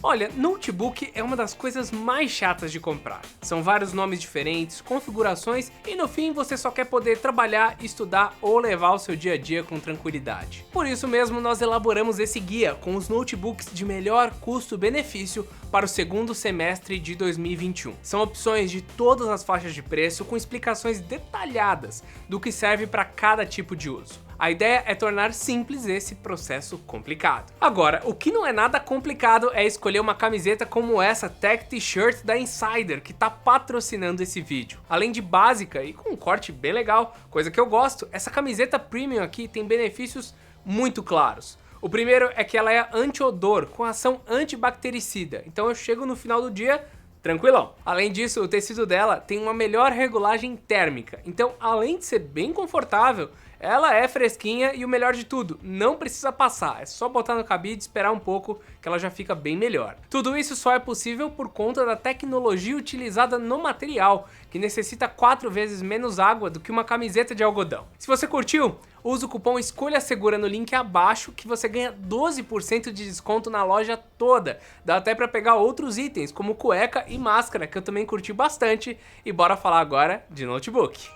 Olha, notebook é uma das coisas mais chatas de comprar. São vários nomes diferentes, configurações e no fim você só quer poder trabalhar, estudar ou levar o seu dia a dia com tranquilidade. Por isso mesmo nós elaboramos esse guia com os notebooks de melhor custo-benefício para o segundo semestre de 2021. São opções de todas as faixas de preço com explicações detalhadas do que serve para cada tipo de uso. A ideia é tornar simples esse processo complicado. Agora, o que não é nada complicado é escolher uma camiseta como essa Tech T-Shirt da Insider, que está patrocinando esse vídeo. Além de básica e com um corte bem legal, coisa que eu gosto, essa camiseta premium aqui tem benefícios muito claros. O primeiro é que ela é anti-odor, com ação antibactericida, então eu chego no final do dia tranquilão. Além disso, o tecido dela tem uma melhor regulagem térmica, então além de ser bem confortável, ela é fresquinha e o melhor de tudo, não precisa passar, é só botar no cabide e esperar um pouco que ela já fica bem melhor. Tudo isso só é possível por conta da tecnologia utilizada no material, que necessita 4 vezes menos água do que uma camiseta de algodão. Se você curtiu, usa o cupom Escolha Segura no link abaixo que você ganha 12% de desconto na loja toda. Dá até pra pegar outros itens como cueca e máscara que eu também curti bastante. E bora falar agora de notebook.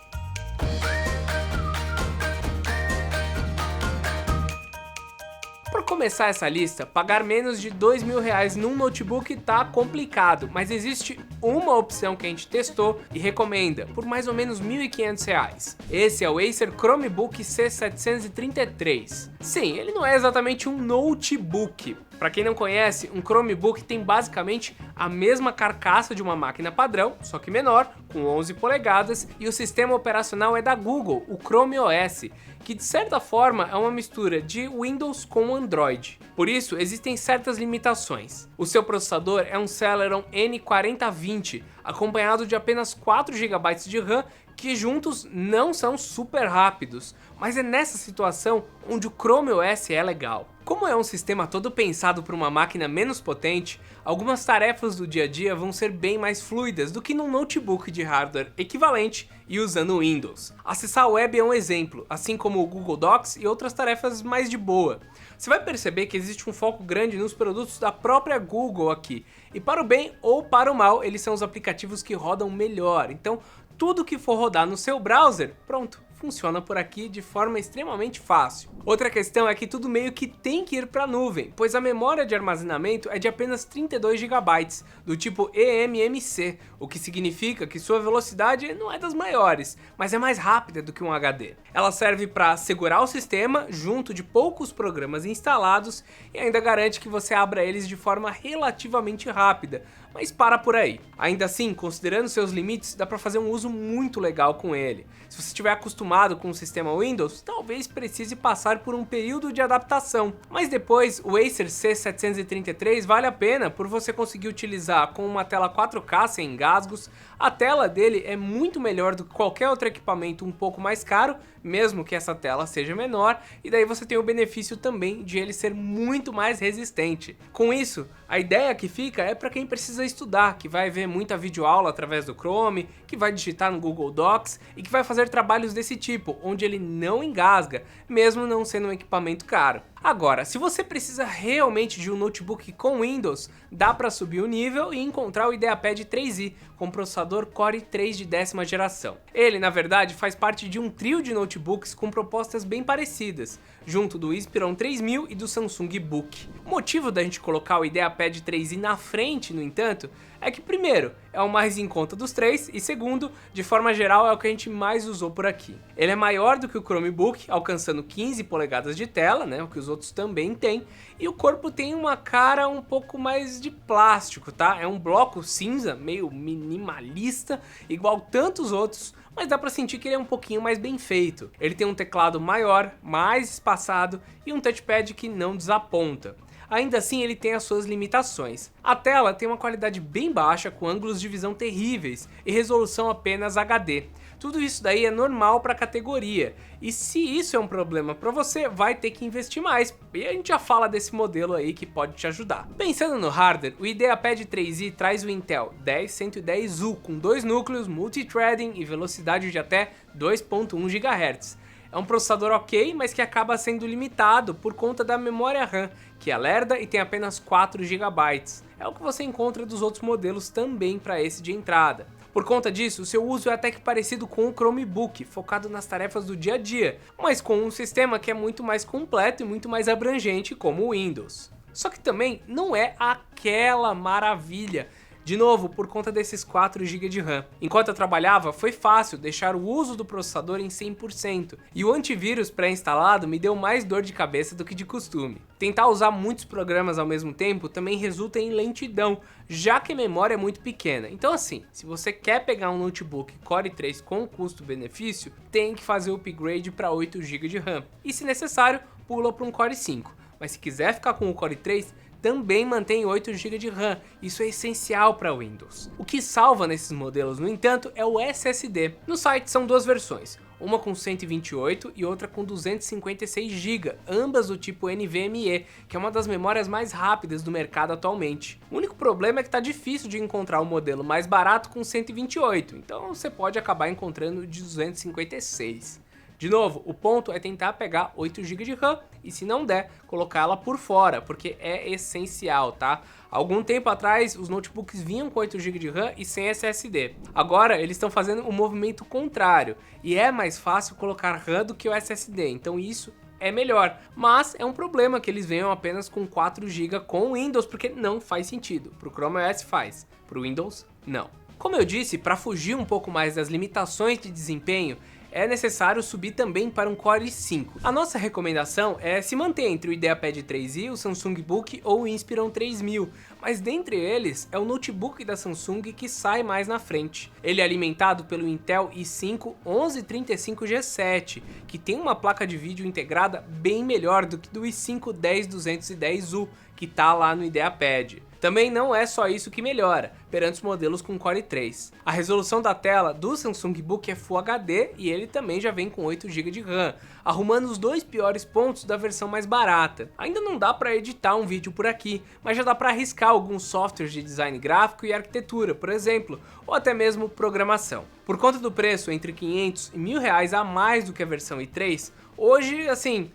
Para começar essa lista, pagar menos de R$2.000 num notebook tá complicado, mas existe uma opção que a gente testou e recomenda, por mais ou menos R$1.500. Esse é o Acer Chromebook C733. Sim, ele não é exatamente um notebook. Para quem não conhece, um Chromebook tem basicamente a mesma carcaça de uma máquina padrão, só que menor, com 11 polegadas, e o sistema operacional é da Google, o Chrome OS, que de certa forma é uma mistura de Windows com Android. Por isso, existem certas limitações. O seu processador é um Celeron N4020, acompanhado de apenas 4 GB de RAM, que juntos não são super rápidos, mas é nessa situação onde o Chrome OS é legal. Como é um sistema todo pensado para uma máquina menos potente, algumas tarefas do dia a dia vão ser bem mais fluidas do que num notebook de hardware equivalente e usando o Windows. Acessar a web é um exemplo, assim como o Google Docs e outras tarefas mais de boa. Você vai perceber que existe um foco grande nos produtos da própria Google aqui, e para o bem ou para o mal, eles são os aplicativos que rodam melhor, então tudo que for rodar no seu browser, pronto, funciona por aqui de forma extremamente fácil. Outra questão é que tudo meio que tem que ir para a nuvem, pois a memória de armazenamento é de apenas 32 GB, do tipo eMMC, o que significa que sua velocidade não é das maiores, mas é mais rápida do que um HD. Ela serve para segurar o sistema junto de poucos programas instalados e ainda garante que você abra eles de forma relativamente rápida, mas para por aí. Ainda assim, considerando seus limites, dá para fazer um uso muito legal com ele. Se você estiver acostumado com o sistema Windows, talvez precise passar por um período de adaptação, mas depois o Acer C733 vale a pena por você conseguir utilizar com uma tela 4K sem engasgos. A tela dele é muito melhor do que qualquer outro equipamento um pouco mais caro, mesmo que essa tela seja menor, e daí você tem o benefício também de ele ser muito mais resistente. Com isso, a ideia que fica é para quem precisa estudar, que vai ver muita videoaula através do Chrome, que vai digitar no Google Docs e que vai fazer trabalhos desse tipo, onde ele não engasga, mesmo não sendo um equipamento caro. Agora, se você precisa realmente de um notebook com Windows, dá para subir o nível e encontrar o IdeaPad 3i com processador Core i3 de 10ª geração. Ele, na verdade, faz parte de um trio de notebooks com propostas bem parecidas, junto do Inspiron 3000 e do Samsung Book. O motivo da gente colocar o IdeaPad 3i na frente, no entanto, é que primeiro, é o mais em conta dos três e segundo, de forma geral é o que a gente mais usou por aqui. Ele é maior do que o Chromebook, alcançando 15 polegadas de tela, né, o que os outros também têm, e o corpo tem uma cara um pouco mais de plástico, tá? É um bloco cinza, meio minimalista, igual tantos outros, mas dá pra sentir que ele é um pouquinho mais bem feito. Ele tem um teclado maior, mais espaçado e um touchpad que não desaponta. Ainda assim ele tem as suas limitações. A tela tem uma qualidade bem baixa, com ângulos de visão terríveis e resolução apenas HD. Tudo isso daí é normal para a categoria, e se isso é um problema para você, vai ter que investir mais, e a gente já fala desse modelo aí que pode te ajudar. Pensando no hardware, o IdeaPad 3i traz o Intel 10110U com 2 núcleos, multithreading e velocidade de até 2.1 GHz. É um processador ok, mas que acaba sendo limitado por conta da memória RAM, que é lerda e tem apenas 4 GB. é o que você encontra dos outros modelos também para esse de entrada. Por conta disso, o seu uso é até que parecido com o Chromebook, focado nas tarefas do dia a dia, mas com um sistema que é muito mais completo e muito mais abrangente como o Windows. Só que também não é aquela maravilha, de novo por conta desses 4 GB de RAM. Enquanto eu trabalhava, foi fácil deixar o uso do processador em 100%, e o antivírus pré-instalado me deu mais dor de cabeça do que de costume. Tentar usar muitos programas ao mesmo tempo também resulta em lentidão, já que a memória é muito pequena. Então assim, se você quer pegar um notebook Core i3 com custo-benefício, tem que fazer o upgrade para 8 GB de RAM, e se necessário, pula para um Core i5. Mas se quiser ficar com o Core i3, também mantém 8 GB de RAM, isso é essencial para Windows. O que salva nesses modelos, no entanto, é o SSD. No site são duas versões, uma com 128 e outra com 256 GB, ambas do tipo NVMe, que é uma das memórias mais rápidas do mercado atualmente. O único problema é que está difícil de encontrar um modelo mais barato com 128, então você pode acabar encontrando de 256. De novo, o ponto é tentar pegar 8 GB de RAM e, se não der, colocá-la por fora, porque é essencial, tá? Algum tempo atrás, os notebooks vinham com 8 GB de RAM e sem SSD. Agora, eles estão fazendo o movimento contrário, e é mais fácil colocar RAM do que o SSD, então isso é melhor. Mas é um problema que eles venham apenas com 4 GB com Windows, porque não faz sentido. Pro Chrome OS faz, pro Windows não. Como eu disse, para fugir um pouco mais das limitações de desempenho, é necessário subir também para um Core i5. A nossa recomendação é se manter entre o IdeaPad 3i, o Samsung Book ou o Inspiron 3000, mas dentre eles é o notebook da Samsung que sai mais na frente. Ele é alimentado pelo Intel i5 1135G7, que tem uma placa de vídeo integrada bem melhor do que do i5 10210U, que está lá no IdeaPad. Também não é só isso que melhora, perante os modelos com Core i3. A resolução da tela do Samsung Book é Full HD e ele também já vem com 8 GB de RAM, arrumando os dois piores pontos da versão mais barata. Ainda não dá para editar um vídeo por aqui, mas já dá para arriscar alguns softwares de design gráfico e arquitetura, por exemplo, ou até mesmo programação. Por conta do preço entre 500 e R$1.000 a mais do que a versão i3, hoje, assim,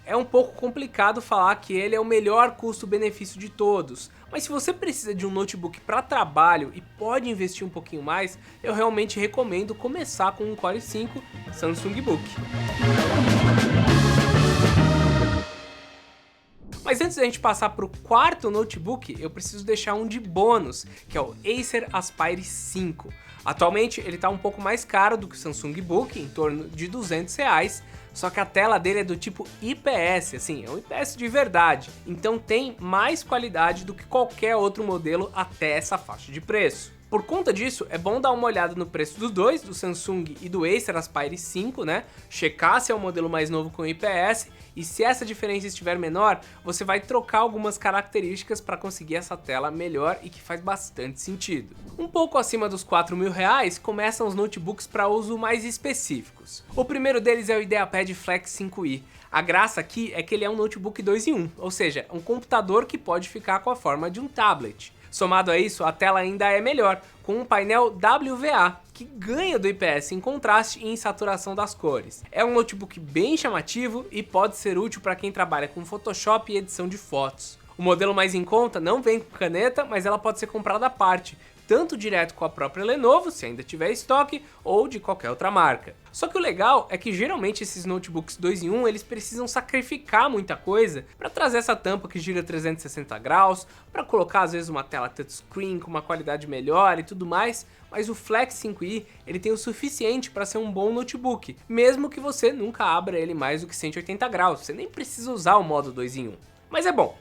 é um pouco complicado falar que ele é o melhor custo-benefício de todos, mas se você precisa de um notebook para trabalho e pode investir um pouquinho mais, eu realmente recomendo começar com um Core i5 Samsung Book. Mas antes da gente passar para o quarto notebook, eu preciso deixar um de bônus, que é o Acer Aspire 5. Atualmente ele está um pouco mais caro do que o Samsung Book, em torno de R$200, só que a tela dele é do tipo IPS, assim, é um IPS de verdade, então tem mais qualidade do que qualquer outro modelo até essa faixa de preço. Por conta disso, é bom dar uma olhada no preço dos dois, do Samsung e do Acer Aspire 5, né? Checar se é o modelo mais novo com IPS, e se essa diferença estiver menor, você vai trocar algumas características para conseguir essa tela melhor e que faz bastante sentido. Um pouco acima dos R$4.000 começam os notebooks para uso mais específicos. O primeiro deles é o IdeaPad Flex 5i. A graça aqui é que ele é um notebook 2 em 1, ou seja, um computador que pode ficar com a forma de um tablet. Somado a isso, a tela ainda é melhor, com um painel WVA, que ganha do IPS em contraste e em saturação das cores. É um notebook bem chamativo e pode ser útil para quem trabalha com Photoshop e edição de fotos. O modelo mais em conta não vem com caneta, mas ela pode ser comprada à parte, tanto direto com a própria Lenovo, se ainda tiver estoque, ou de qualquer outra marca. Só que o legal é que geralmente esses notebooks 2 em 1 eles precisam sacrificar muita coisa para trazer essa tampa que gira 360 graus, para colocar às vezes uma tela touchscreen com uma qualidade melhor e tudo mais, mas o Flex 5i ele tem o suficiente para ser um bom notebook, mesmo que você nunca abra ele mais do que 180 graus, você nem precisa usar o modo 2 em 1. Mas é bom,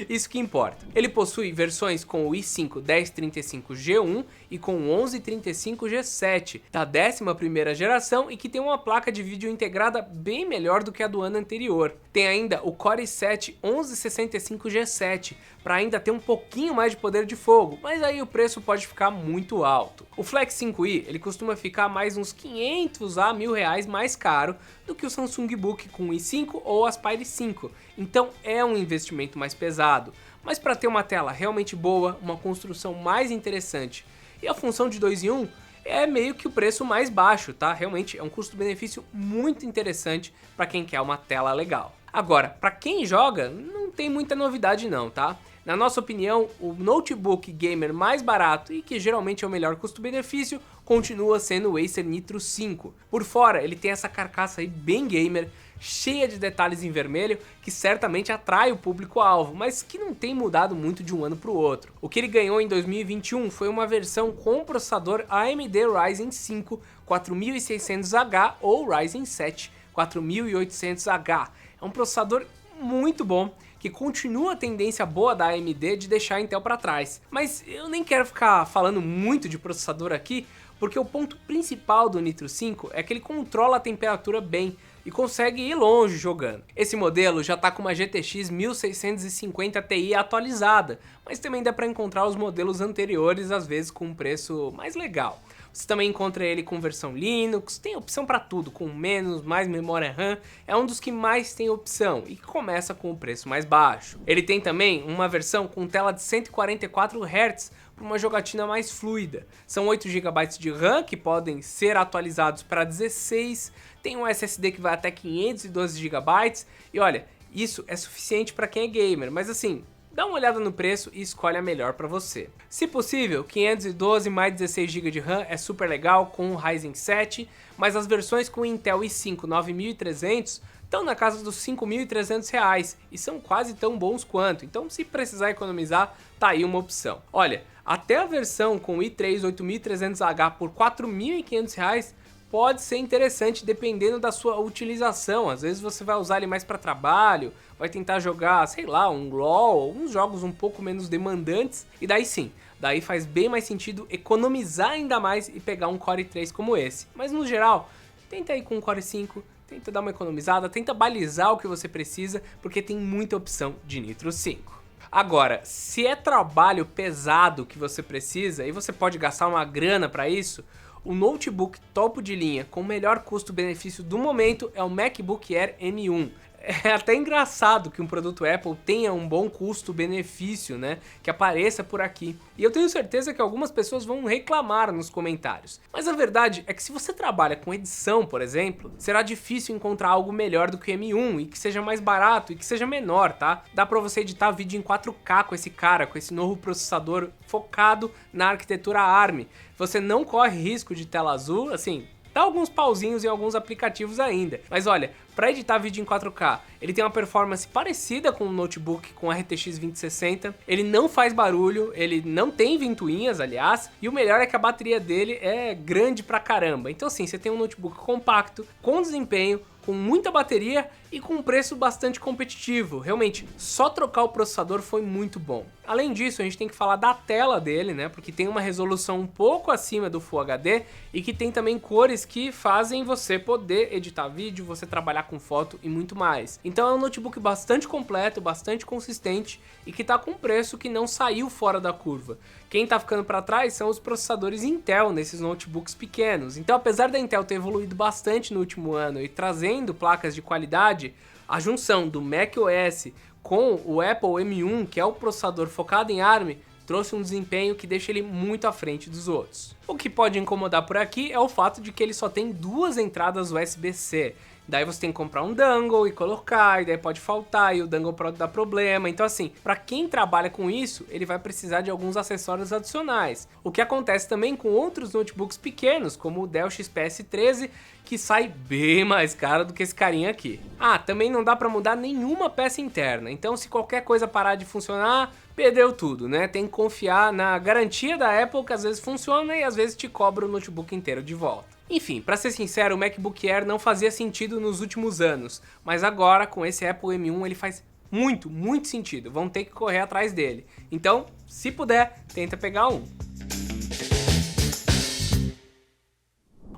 isso que importa. Ele possui versões com o i5 1035G1 e com o 1135G7 da 11ª geração e que tem uma placa de vídeo integrada bem melhor do que a do ano anterior. Tem ainda o Core i7 1165G7 para ainda ter um pouquinho mais de poder de fogo, mas aí o preço pode ficar muito alto. O Flex 5i ele costuma ficar mais uns 500 a R$1.000 mais caro do que o Samsung Book com i5 ou Aspire 5, então é um investimento mais pesado, mas para ter uma tela realmente boa, uma construção mais interessante e a função de 2 em 1, é meio que o preço mais baixo, tá? Realmente é um custo-benefício muito interessante para quem quer uma tela legal. Agora, para quem joga, não tem muita novidade não, tá? Na nossa opinião, o notebook gamer mais barato e que geralmente é o melhor custo-benefício continua sendo o Acer Nitro 5. Por fora, ele tem essa carcaça aí bem gamer, cheia de detalhes em vermelho, que certamente atrai o público-alvo, mas que não tem mudado muito de um ano para o outro. O que ele ganhou em 2021 foi uma versão com processador AMD Ryzen 5 4600H ou Ryzen 7 4800H. É um processador muito bom, que continua a tendência boa da AMD de deixar a Intel para trás. Mas eu nem quero ficar falando muito de processador aqui, porque o ponto principal do Nitro 5 é que ele controla a temperatura bem e consegue ir longe jogando. Esse modelo já está com uma GTX 1650 Ti atualizada, mas também dá para encontrar os modelos anteriores, às vezes com um preço mais legal. Você também encontra ele com versão Linux, tem opção para tudo, com menos, mais memória RAM, é um dos que mais tem opção e que começa com o preço mais baixo. Ele tem também uma versão com tela de 144 Hz para uma jogatina mais fluida. São 8 GB de RAM que podem ser atualizados para 16, tem um SSD que vai até 512 GB e olha, isso é suficiente para quem é gamer, mas assim, dá uma olhada no preço e escolhe a melhor para você. Se possível, 512 mais 16 GB de RAM é super legal com o Ryzen 7, mas as versões com Intel i5 9300 estão na casa dos R$ 5.300 e são quase tão bons quanto, então se precisar economizar, tá aí uma opção. Olha, até a versão com i3 8300H por R$ 4.500 pode ser interessante dependendo da sua utilização. Às vezes você vai usar ele mais para trabalho, vai tentar jogar, sei lá, um LoL, uns jogos um pouco menos demandantes, e daí sim, daí faz bem mais sentido economizar ainda mais e pegar um Core i3 como esse. Mas no geral, tenta ir com um Core i5, tenta dar uma economizada, tenta balizar o que você precisa, porque tem muita opção de Nitro 5. Agora, se é trabalho pesado que você precisa e você pode gastar uma grana para isso, o notebook topo de linha com o melhor custo-benefício do momento é o MacBook Air M1. É até engraçado que um produto Apple tenha um bom custo-benefício, né, que apareça por aqui. E eu tenho certeza que algumas pessoas vão reclamar nos comentários. Mas a verdade é que se você trabalha com edição, por exemplo, será difícil encontrar algo melhor do que o M1 e que seja mais barato e que seja menor, tá? Dá pra você editar vídeo em 4K com esse cara, com esse novo processador focado na arquitetura ARM. Você não corre risco de tela azul, assim, dá alguns pauzinhos em alguns aplicativos ainda. Mas olha, para editar vídeo em 4K, ele tem uma performance parecida com o notebook com a RTX 2060, ele não faz barulho, ele não tem ventoinhas, aliás, e o melhor é que a bateria dele é grande pra caramba. Então assim, você tem um notebook compacto, com desempenho, com muita bateria e com um preço bastante competitivo. Realmente, só trocar o processador foi muito bom. Além disso, a gente tem que falar da tela dele, né? Porque tem uma resolução um pouco acima do Full HD e que tem também cores que fazem você poder editar vídeo, você trabalhar com foto e muito mais. Então é um notebook bastante completo, bastante consistente e que tá com um preço que não saiu fora da curva. Quem tá ficando para trás são os processadores Intel nesses notebooks pequenos. Então, apesar da Intel ter evoluído bastante no último ano e trazendo placas de qualidade, a junção do macOS com o Apple M1, que é o processador focado em ARM, trouxe um desempenho que deixa ele muito à frente dos outros. O que pode incomodar por aqui é o fato de que ele só tem duas entradas USB-C. Daí você tem que comprar um dongle e colocar, e daí pode faltar, e o dongle pode dar problema. Então assim, para quem trabalha com isso, ele vai precisar de alguns acessórios adicionais. O que acontece também com outros notebooks pequenos, como o Dell XPS 13, que sai bem mais caro do que esse carinha aqui. Ah, também não dá para mudar nenhuma peça interna, então se qualquer coisa parar de funcionar, perdeu tudo, né? Tem que confiar na garantia da Apple, que às vezes funciona e às vezes te cobra o notebook inteiro de volta. Enfim, pra ser sincero, o MacBook Air não fazia sentido nos últimos anos, mas agora com esse Apple M1 ele faz muito sentido, vão ter que correr atrás dele. Então, se puder, tenta pegar um.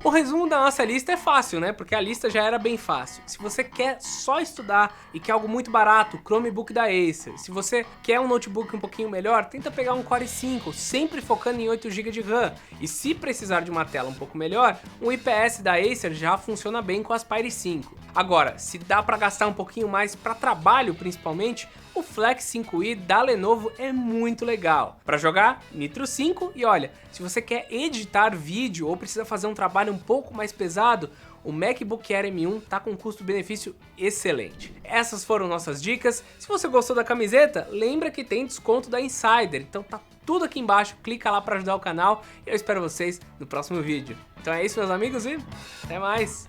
O resumo da nossa lista é fácil, né? Porque a lista já era bem fácil. Se você quer só estudar e quer algo muito barato, Chromebook da Acer. Se você quer um notebook um pouquinho melhor, tenta pegar um Core i5, sempre focando em 8 GB de RAM. E se precisar de uma tela um pouco melhor, um IPS da Acer já funciona bem com a Aspire 5. Agora, se dá para gastar um pouquinho mais para trabalho principalmente, o Flex 5i da Lenovo é muito legal. Para jogar, Nitro 5 e olha, se você quer editar vídeo ou precisa fazer um trabalho um pouco mais pesado, o MacBook Air M1 tá com um custo-benefício excelente. Essas foram nossas dicas. Se você gostou da camiseta, lembra que tem desconto da Insider, então tá tudo aqui embaixo, clica lá para ajudar o canal e eu espero vocês no próximo vídeo. Então é isso, meus amigos, e até mais!